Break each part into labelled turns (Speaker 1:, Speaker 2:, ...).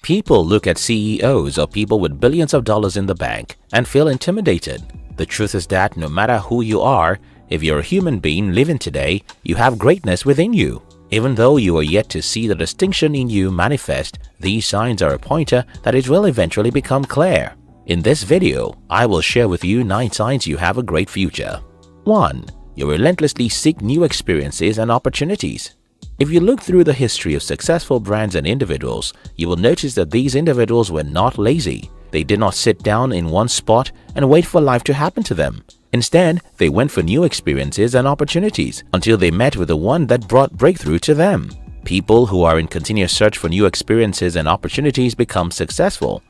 Speaker 1: People look at CEOs or people with billions of dollars in the bank and feel intimidated. The truth is that no matter who you are, if you're a human being living today, you have greatness within you. Even though you are yet to see the distinction in you manifest, these signs are a pointer that it will eventually become clear. In this video, I will share with you 9 signs you have a great future. 1. You relentlessly seek new experiences and opportunities. If you look through the history of successful brands and individuals, you will notice that these individuals were not lazy. They did not sit down in one spot and wait for life to happen to them. Instead, they went for new experiences and opportunities until they met with the one that brought breakthrough to them. People who are in continuous search for new experiences and opportunities become successful.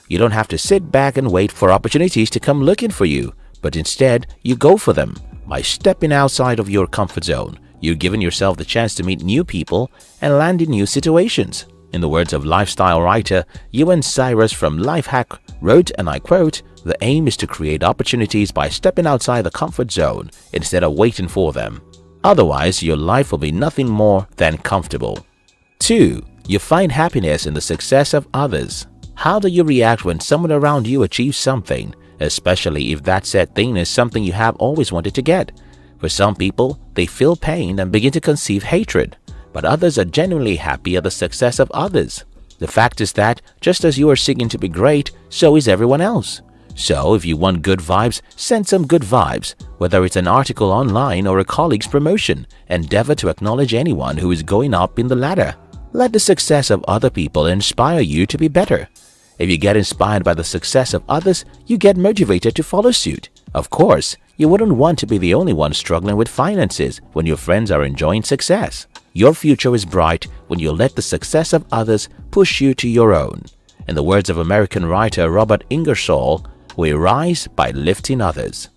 Speaker 1: You don't have to sit back and wait for opportunities to come looking for you, but instead, you go for them. By stepping outside of your comfort zone, you're giving yourself the chance to meet new people and land in new situations. In the words of lifestyle writer Ewan Cyrus from Lifehack wrote, and I quote, "The aim is to create opportunities by stepping outside the comfort zone instead of waiting for them. Otherwise, your life will be nothing more than comfortable." 2. You find happiness in the success of others. How do you react when someone around you achieves something, especially if that said thing is something you have always wanted to get? For some people, they feel pain and begin to conceive hatred, but others are genuinely happy at the success of others. The fact is that just as you are seeking to be great, so is everyone else. So if you want good vibes, send some good vibes. Whether it's an article online or a colleague's promotion, endeavor to acknowledge anyone who is going up in the ladder. Let the success of other people inspire you to be better. If you get inspired by the success of others, you get motivated to follow suit. Of course, you wouldn't want to be the only one struggling with finances when your friends are enjoying success. Your future is bright when you let the success of others push you to your own. In the words of American writer Robert Ingersoll, we rise by lifting others.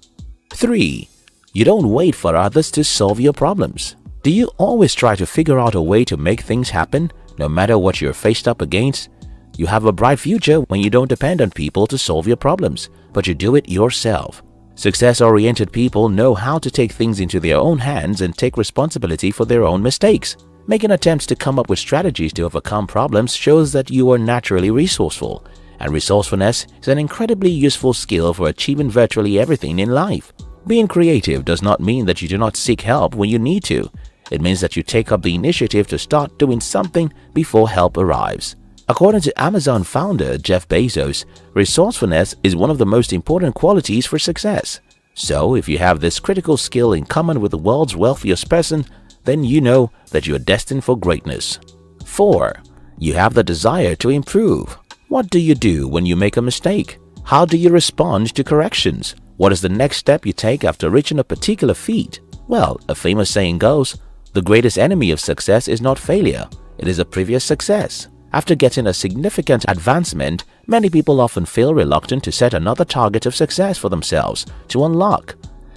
Speaker 1: 3. You don't wait for others to solve your problems. Do you always try to figure out a way to make things happen, no matter what you're faced up against? You have a bright future when you don't depend on people to solve your problems, but you do it yourself. Success-oriented people know how to take things into their own hands and take responsibility for their own mistakes. Making attempts to come up with strategies to overcome problems shows that you are naturally resourceful, and resourcefulness is an incredibly useful skill for achieving virtually everything in life. Being creative does not mean that you do not seek help when you need to. It means that you take up the initiative to start doing something before help arrives. According to Amazon founder Jeff Bezos, resourcefulness is one of the most important qualities for success. So, if you have this critical skill in common with the world's wealthiest person, then you know that you are destined for greatness. 4. You have the desire to improve. What do you do when you make a mistake? How do you respond to corrections? What is the next step you take after reaching a particular feat? Well, a famous saying goes, the greatest enemy of success is not failure, it is a previous success. After getting a significant advancement, many people often feel reluctant to set another target of success for themselves to unlock.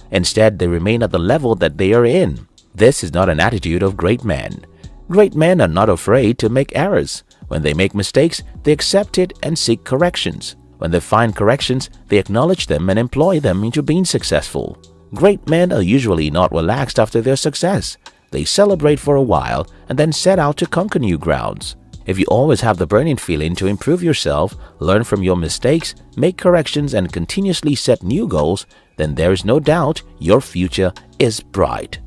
Speaker 1: Instead, they remain at the level that they are in. This is not an attitude of great men. Great men are not afraid to make errors. When they make mistakes, they accept it and seek corrections. When they find corrections, they acknowledge them and employ them into being successful. Great men are usually not relaxed after their success. They celebrate for a while and then set out to conquer new grounds. If you always have the burning feeling to improve yourself, learn from your mistakes, make corrections, and continuously set new goals, then there is no doubt your future is bright.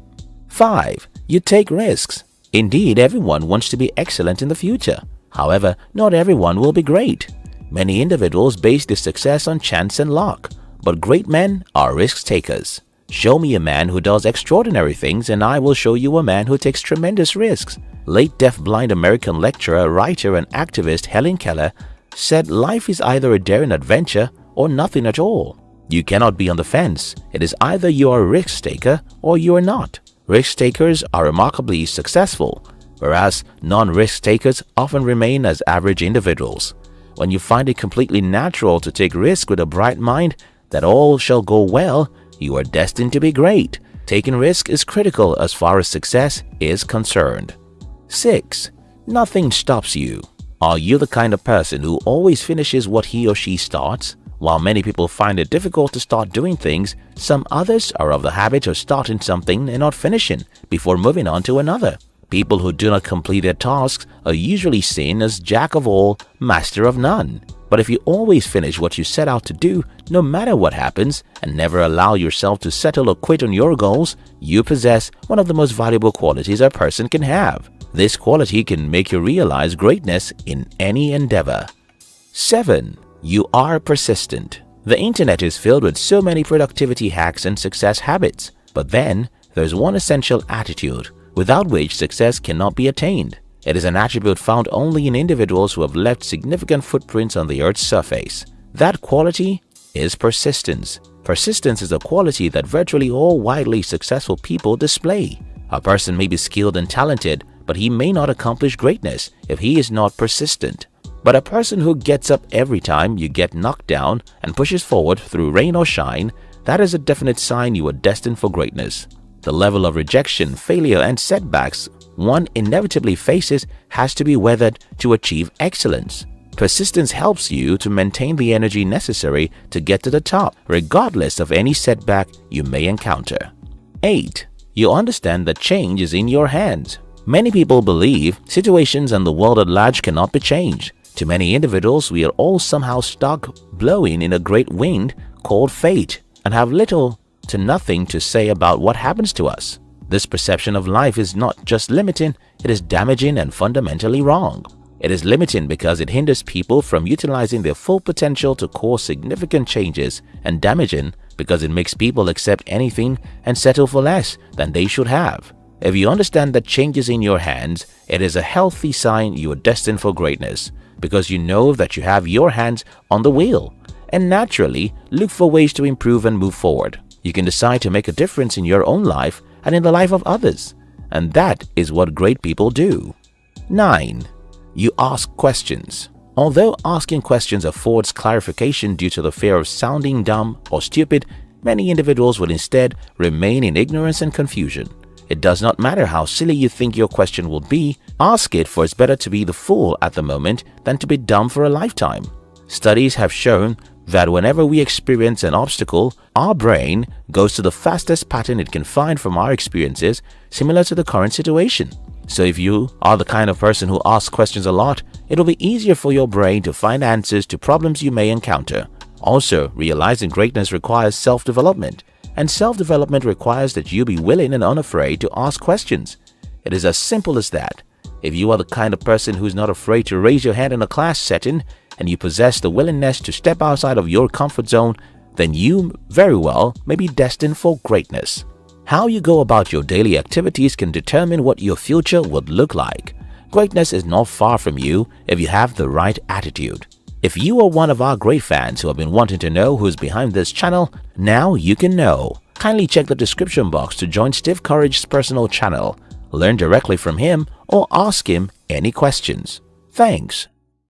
Speaker 1: 5. You take risks. Indeed, everyone wants to be excellent in the future. However, not everyone will be great. Many individuals base their success on chance and luck, but great men are risk takers. Show me a man who does extraordinary things and I will show you a man who takes tremendous risks. Late deaf-blind American lecturer, writer, and activist Helen Keller said life is either a daring adventure or nothing at all. You cannot be on the fence. It is either you are a risk-taker or you are not. Risk-takers are remarkably successful, whereas non-risk-takers often remain as average individuals. When you find it completely natural to take risks with a bright mind that all shall go well, you are destined to be great. Taking risk is critical as far as success is concerned. 6. Nothing stops you. Are you the kind of person who always finishes what he or she starts? While many people find it difficult to start doing things, some others are of the habit of starting something and not finishing before moving on to another. People who do not complete their tasks are usually seen as jack of all, master of none. But if you always finish what you set out to do, no matter what happens, and never allow yourself to settle or quit on your goals, you possess one of the most valuable qualities a person can have. This quality can make you realize greatness in any endeavor. 7. You are persistent. The internet is filled with so many productivity hacks and success habits, but then there's one essential attitude without which success cannot be attained. It is an attribute found only in individuals who have left significant footprints on the earth's surface. That quality is persistence. Persistence is a quality that virtually all widely successful people display. A person may be skilled and talented, but he may not accomplish greatness if he is not persistent. But a person who gets up every time you get knocked down and pushes forward through rain or shine, that is a definite sign you are destined for greatness. The level of rejection, failure, and setbacks one inevitably faces has to be weathered to achieve excellence. Persistence helps you to maintain the energy necessary to get to the top, regardless of any setback you may encounter. 8. You understand that change is in your hands. Many people believe situations and the world at large cannot be changed. To many individuals, we are all somehow stuck blowing in a great wind called fate and have little to nothing to say about what happens to us. This perception of life is not just limiting, it is damaging and fundamentally wrong. It is limiting because it hinders people from utilizing their full potential to cause significant changes, and damaging because it makes people accept anything and settle for less than they should have. If you understand that change is in your hands, it is a healthy sign you are destined for greatness, because you know that you have your hands on the wheel, and naturally look for ways to improve and move forward. You can decide to make a difference in your own life and in the life of others, and that is what great people do. 9. You ask questions. Although asking questions affords clarification due to the fear of sounding dumb or stupid, many individuals will instead remain in ignorance and confusion. It does not matter how silly you think your question will be, ask it, for it's better to be the fool at the moment than to be dumb for a lifetime. Studies have shown that whenever we experience an obstacle, our brain goes to the fastest pattern it can find from our experiences similar to the current situation. So if you are the kind of person who asks questions a lot, it'll be easier for your brain to find answers to problems you may encounter. Also, realizing greatness requires self-development, and self-development requires that you be willing and unafraid to ask questions. It is as simple as that. If you are the kind of person who's not afraid to raise your hand in a class setting, and you possess the willingness to step outside of your comfort zone, then you very well may be destined for greatness. How you go about your daily activities can determine what your future would look like. Greatness is not far from you if you have the right attitude. If you are one of our great fans who have been wanting to know who's behind this channel, now you can know. Kindly check the description box to join Steve Courage's personal channel, learn directly from him, or ask him any questions. Thanks.